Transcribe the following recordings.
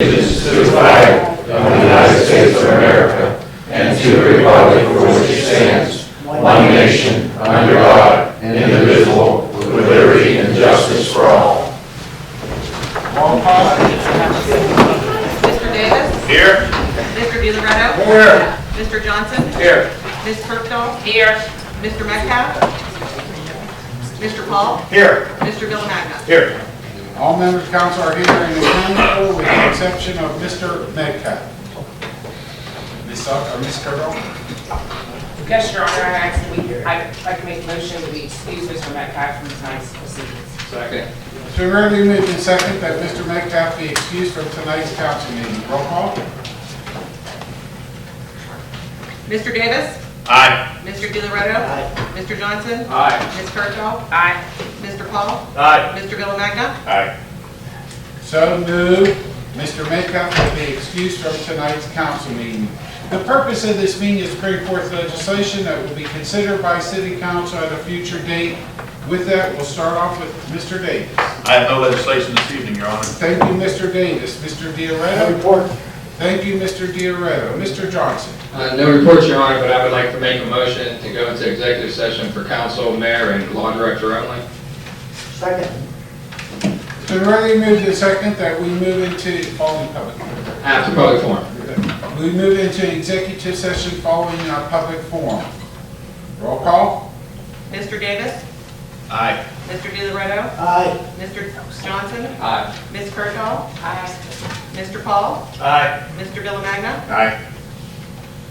allegiance to the flag of the United States of America and to the republic for which it stands, one nation, under God, indivisible, with liberty and justice for all. Roll call. Mr. Davis? Here. Mr. DiLoretto? Here. Mr. Johnson? Here. Ms. Kirkdall? Here. Mr. Metcalf? Mr. Paul? Here. Mr. Villamagna? Here. All members of council are here and accountable with the exception of Mr. Metcalf. Ms. Kirkdall? Yes, Your Honor, I'd like to make a motion that we excuse Mr. Metcalf from tonight's proceedings. Second. It's been rarely moved in second that Mr. Metcalf be excused from tonight's council meeting. Roll call. Mr. Davis? Aye. Mr. DiLoretto? Aye. Mr. Johnson? Aye. Ms. Kirkdall? Aye. Mr. Paul? Aye. Mr. Villamagna? Aye. So moved. Mr. Metcalf will be excused from tonight's council meeting. The purpose of this meeting is to bring forth legislation that will be considered by City Council at a future date. With that, we'll start off with Mr. Davis. I have no legislation this evening, Your Honor. Thank you, Mr. Davis. Mr. DiLoretto? Report. Thank you, Mr. DiLoretto. Mr. Johnson? No reports, Your Honor, but I would like to make a motion to go into executive session for council, mayor, and law director only. Second. It's been rarely moved in second that we move into following public. After public forum. We move into executive session following our public forum. Roll call. Mr. Davis? Aye. Mr. DiLoretto? Aye. Mr. Johnson? Aye. Ms. Kirkdall? Aye. Mr. Paul? Aye. Mr. Villamagna? Aye.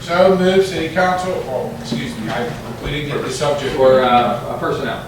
So move City Council, excuse me, we didn't get the subject. For personnel.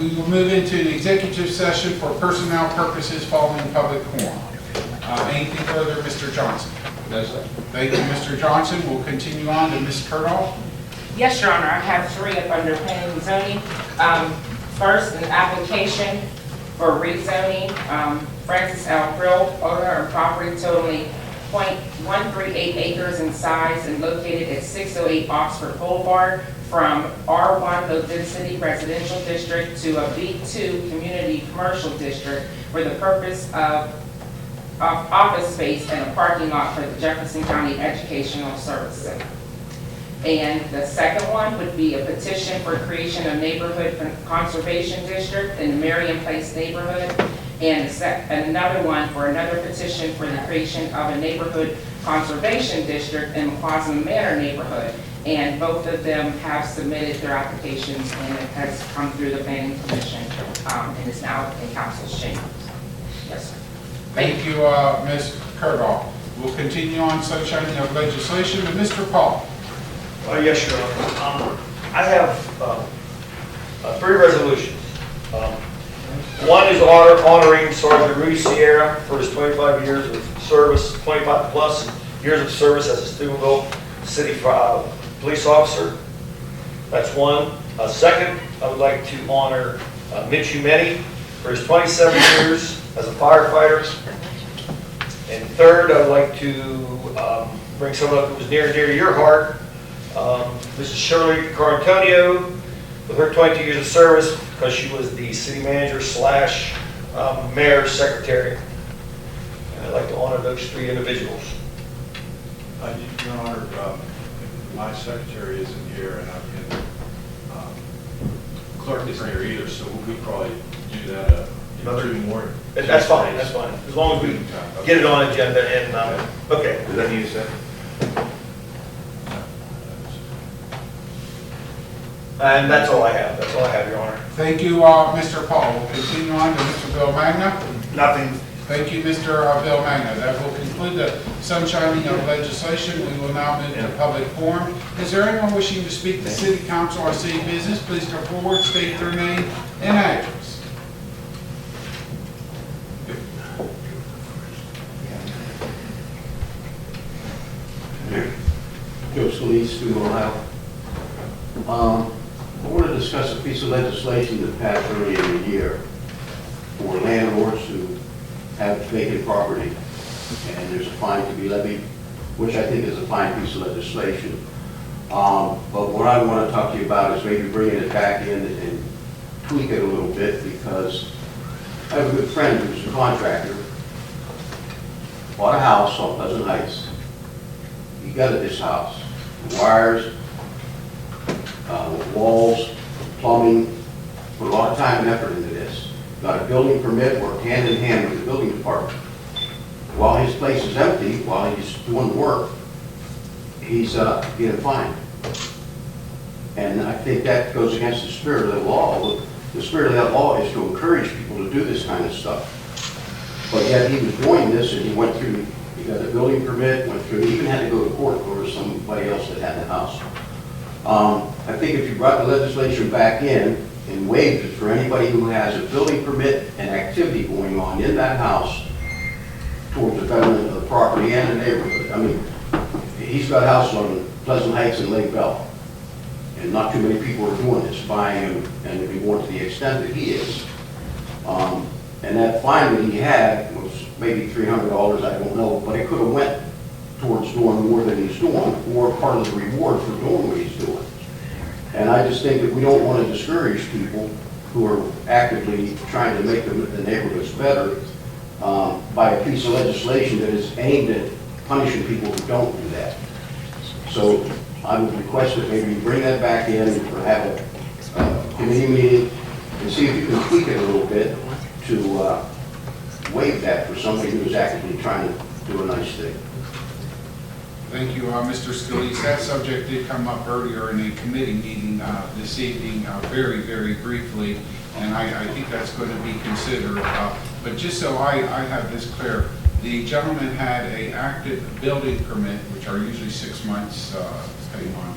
We will move into an executive session for personnel purposes following public forum. Anything further, Mr. Johnson? No, sir. Thank you, Mr. Johnson. We'll continue on to Ms. Kirkdall. Yes, Your Honor, I have three up under planning and zoning. First, an application for rezoning, Francis L. Brill, owner of property totaling .138 acres in size and located at 608 Oxford Boulevard, from R1 Low Density Residential District to a B2 Community Commercial District for the purpose of office space and a parking lot for the Jefferson County Educational Service Center. And the second one would be a petition for creation of neighborhood conservation district in the Marion Place neighborhood, and another one for another petition for the creation of a neighborhood conservation district in McCausland Manor neighborhood. And both of them have submitted their applications, and it has come through the planning commission, and is now in council's chambers. Yes, sir. Thank you, Ms. Kirkdall. We'll continue on sunshining of legislation to Mr. Paul. Yes, Your Honor. I have three resolutions. One is honoring Sergeant Rudy Sierra for his 25 years of service, 25 plus years of service as a Steubenville City police officer. That's one. Second, I would like to honor Mitch Umeni for his 27 years as a firefighter. And third, I would like to bring someone up who was near and dear to your heart, Mrs. Shirley Carantonio, with her 22 years of service, because she was the city manager slash mayor's secretary. And I'd like to honor those three individuals. Your Honor, my secretary isn't here, and clerk isn't here either, so we probably do that another morning. That's fine, that's fine. As long as we get it on agenda and, okay. Does that need a second? And that's all I have. That's all I have, Your Honor. Thank you, Mr. Paul. We'll continue on to Mr. Villamagna. Nothing. Thank you, Mr. Villamagna. That will conclude the sunshining of legislation. We will now move to public forum. Is there anyone wishing to speak to City Council or city business? Please come forward, state their name and address. Joe Solis, Steubenville, Ohio. I want to discuss a piece of legislation that passed earlier in the year for landlords who have vacant property, and there's a fine to be levied, which I think is a fine piece of legislation. But what I want to talk to you about is maybe bringing it back in and tweak it a little bit, because I have a good friend who's a contractor, bought a house on Pleasant Heights. He gutted this house, wires, walls, plumbing, put a lot of time and effort into this. Got a building permit, worked hand in hand with the building department. While his place is empty, while he's doing the work, he's getting fined. And I think that goes against the spirit of the law. The spirit of that law is to encourage people to do this kind of stuff. But yet he was doing this, and he went through, he got a building permit, went through, he even had to go to court over somebody else that had the house. I think if you brought the legislation back in and waived it for anybody who has a building permit and activity going on in that house towards the betterment of the property and the neighborhood. I mean, he's got houses on Pleasant Heights and Lake Bell. And not too many people are doing this, buying them, and more to the extent that he is. And that fine that he had was maybe $300, I don't know, but it could have went towards doing more than he's doing, or part of the reward for doing what he's doing. And I just think that we don't want to discourage people who are actively trying to make the neighborhoods better by a piece of legislation that is aimed at punishing people who don't do that. So I would request that maybe you bring that back in or have a committee meeting and see if you can tweak it a little bit to waive that for somebody who is actively trying to do a nice thing. Thank you, Mr. Scalise. That subject did come up earlier in a committee meeting this evening, very, very briefly, and I think that's going to be considered. But just so I have this clear, the gentleman had an active building permit, which are usually 6 months, depending on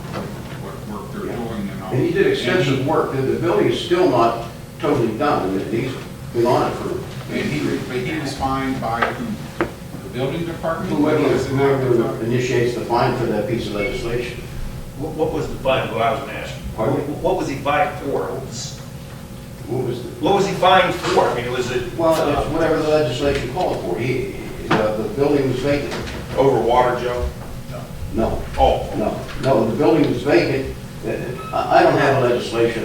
what work they're doing and all. And he did extensive work. The building is still not totally done, and he's been on it for... But he was fined by who? The building department? Whoever initiates the fine for that piece of legislation. What was the fine? What I was going to ask. Pardon? What was he fined for? What was he fined for? I mean, was it? Well, it's whatever the legislation called for. The building was vacant. Over water, Joe? No. Oh. No, the building was vacant. I don't have legislation,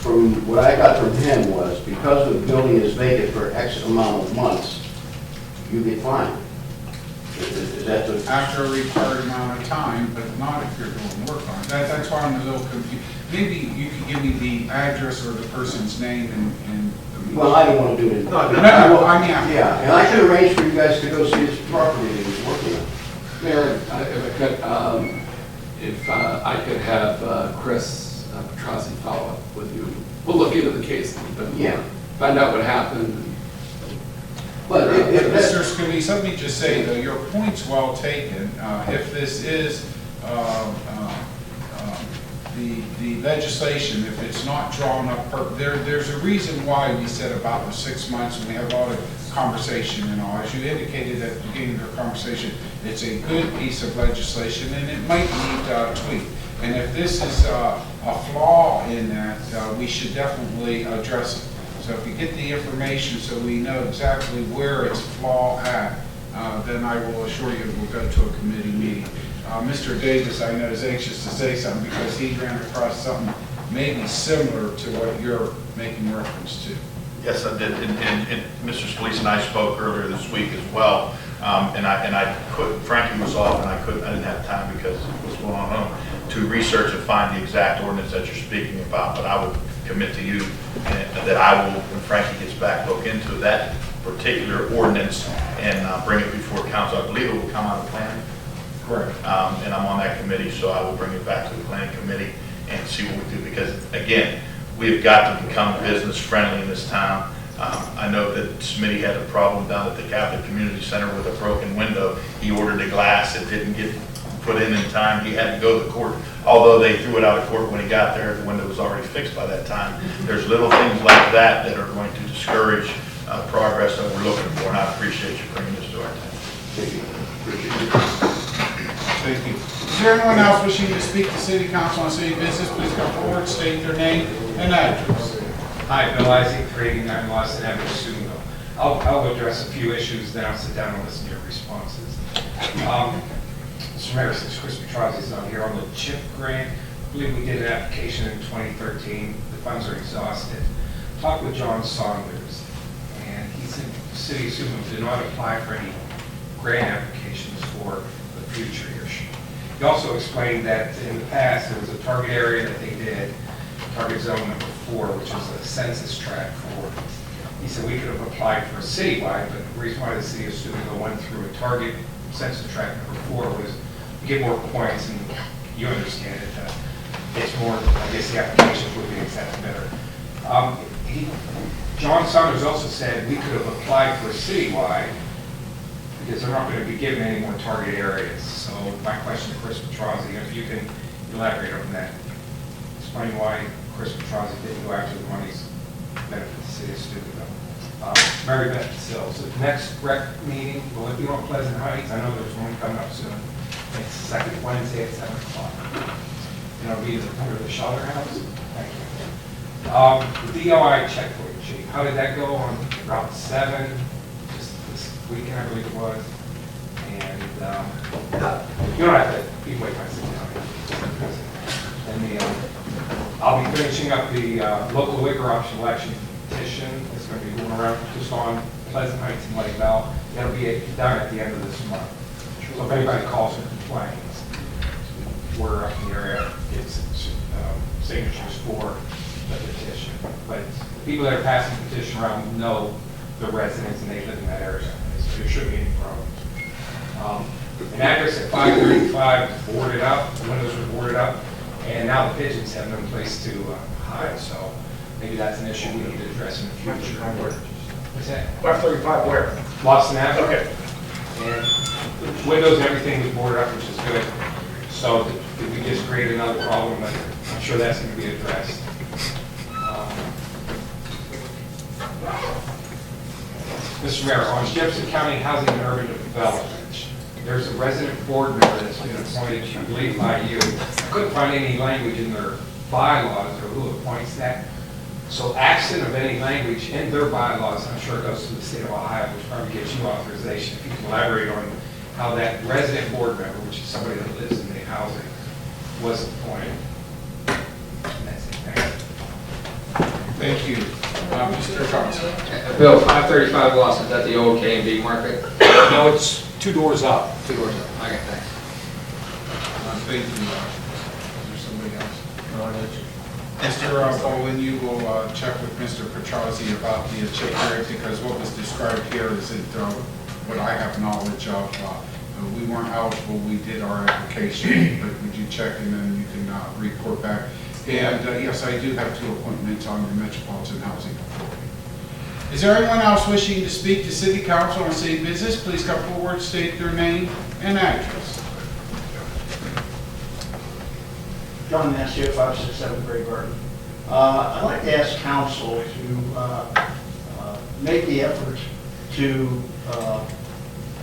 from what I got from him was, because the building is vacant for X amount of months, you get fined. Is that the... After a required amount of time, but not if you're doing work on it. That's why I'm a little confused. Maybe you could give me the address or the person's name and Well, I don't want to do it. No, I mean... Yeah, and I could arrange for you guys to go see his property that he's working on. Mayor, if I could have Chris Petrozzi follow up with you. We'll look into the case a little bit more. Yeah. Find out what happened. But Mr. Scalise, let me just say, though, your point's well taken. If this is the legislation, if it's not drawn up, there's a reason why we said about the 6 months, and we have a lot of conversation and all. As you indicated at the beginning of the conversation, it's a good piece of legislation, and it might need tweak. And if this is a flaw in that, we should definitely address it. So if you get the information so we know exactly where it's flaw at, then I will assure you we'll go to a committee meeting. Mr. Davis, I know, is anxious to say something because he ran across something maybe similar to what you're making reference to. Yes, I did, and Mr. Scalise and I spoke earlier this week as well, and I couldn't, Frankie was off, and I didn't have time because of what's going on at home, to research and find the exact ordinance that you're speaking about, but I would commit to you that I will, when Frankie gets back, look into that particular ordinance and bring it before council. I believe it will come out of planning. Correct. And I'm on that committee, so I will bring it back to the planning committee and see what we do, because again, we've got to become business friendly in this town. I know that Smitty had a problem down at the Catholic Community Center with a broken window. He ordered a glass, it didn't get put in time, he had to go to court. Although they threw it out of court when he got there, the window was already fixed by that time. There's little things like that that are going to discourage progress that we're looking for, and I appreciate you bringing this to our attention. Thank you. Appreciate it. Thank you. Is there anyone else wishing to speak to City Council on city business? Please come forward, state their name and address. Hi, Bill Isaac, 389 Boston Avenue, Steubenville. I'll address a few issues, then I'll sit down and listen to your responses. Mr. Mayor, since Chris Petrozzi's not here, on the CHIP grant, I believe we did an application in 2013. The funds are exhausted. Talked with John Saunders, and he said the city of Steubenville did not apply for any grant applications for the future years. He also explained that in the past, there was a target area that they did, target zone number 4, which is a census tract for. He said we could have applied for a citywide, but the reason why the city of Steubenville went through a target census tract number 4 was to get more points, and you understand it. It's more, I guess the applications would be accepted better. John Saunders also said we could have applied for a citywide because they're not going to be given any more target areas. So my question to Chris Petrozzi, if you can elaborate on that, explain why Chris Petrozzi didn't go after the money's benefit the city of Steubenville. Mary Beth Sills, the next rec meeting, will it be on Pleasant Heights? I know there's one coming up soon. It's the second Wednesday at 7 o'clock. And it'll be under the shelter house. Thank you. The DOI checkpoint sheet, how did that go on Route 7? Just this weekend, I believe it was. And you don't have to be waiting, I sit down. And I'll be finishing up the local liquor option election petition. It's going to be going around just on Pleasant Heights and Lake Bell. That'll be done at the end of this month. So if anybody calls or complains, we're up in the area, gets signatures for the petition. But the people that are passing the petition around know the residents and they live in that area. So there shouldn't be any problem. An address at 535 is boarded up, the windows were boarded up, and now the pigeons have no place to hide. So maybe that's an issue we need to address in the future. What's that? 535 where? Lawson Avenue. Okay. And the windows and everything was boarded up, which is good. So did we just create another problem? But I'm sure that's going to be addressed. Mr. Mayor, on Jefferson County Housing and Urban Development, there's a resident board member that's been appointed, I believe, by you. I couldn't find any language in their bylaws or who appoints that. So absent of any language in their bylaws, I'm sure it goes to the state of Ohio, which probably gives you authorization. If you can elaborate on how that resident board member, which is somebody that lives in the housing, was appointed. And that's it. Thank you. Mr. Johnson. Bill, 535 Lawson, is that the old K&B market? No, it's 2 doors up. 2 doors up. Okay, thanks. Thank you. Is there somebody else? Mr. Baldwin, you will check with Mr. Petrozzi about the check area, because what was described here isn't what I have knowledge of. We weren't eligible, we did our application, but would you check and then you can report back. And yes, I do have 2 appointments on the Metropolitan Housing Authority. Is there anyone else wishing to speak to City Council on city business? Please come forward, state their name and address. John Massey, 567 Gray Garden. I'd like to ask council to make the effort to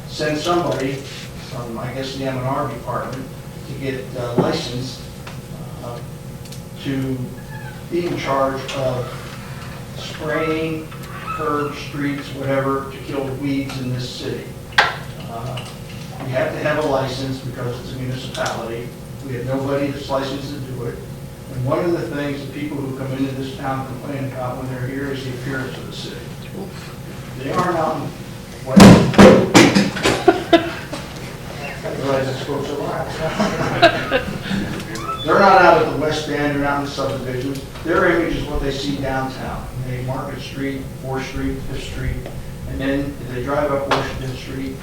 send somebody from, I guess, the M&R department to get licensed to be in charge of spraying curbs, streets, whatever, to kill weeds in this city. We have to have a license because it's a municipality. We have nobody that's licensed to do it. And one of the things that people who come into this town complain about when they're here is the appearance of the city. They aren't out in realize it's supposed to lie. They're not out at the West End, they're not in the subdivisions. Their image is what they see downtown. They Market Street, 4th Street, 5th Street, and then if they drive up Washington Street,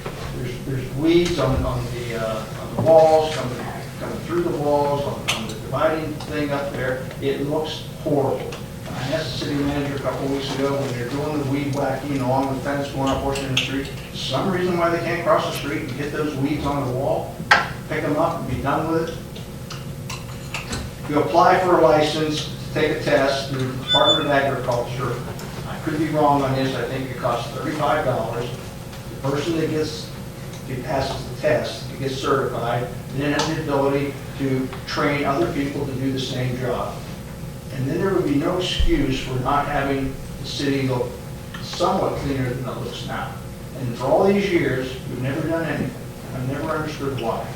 there's weeds on the walls, coming through the walls, on the dividing thing up there. It looks horrible. I asked the city manager a couple of weeks ago when they're doing the weed whacking along the fence going up Washington Street, some reason why they can't cross the street and get those weeds on the wall, pick them up and be done with it. You apply for a license, to take a test through the Department of Agriculture. I could be wrong on this, I think it costs $35. The person that passes the test, that gets certified, then has the ability to train other people to do the same job. And then there would be no excuse for not having the city look somewhat cleaner than it looks now. And for all these years, we've never done anything. I've never understood why.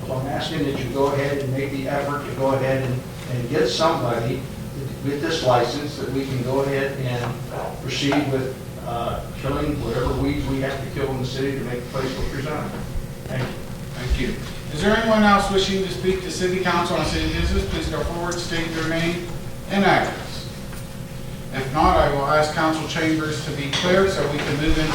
So I'm asking that you go ahead and make the effort to go ahead and get somebody with this license that we can go ahead and proceed with killing whatever weeds we have to kill in the city to make the place look presentable. Thank you. Thank you. Is there anyone else wishing to speak to city council on city business? Please go forward, state your name and address. If not, I will ask council chambers to be cleared so we can move into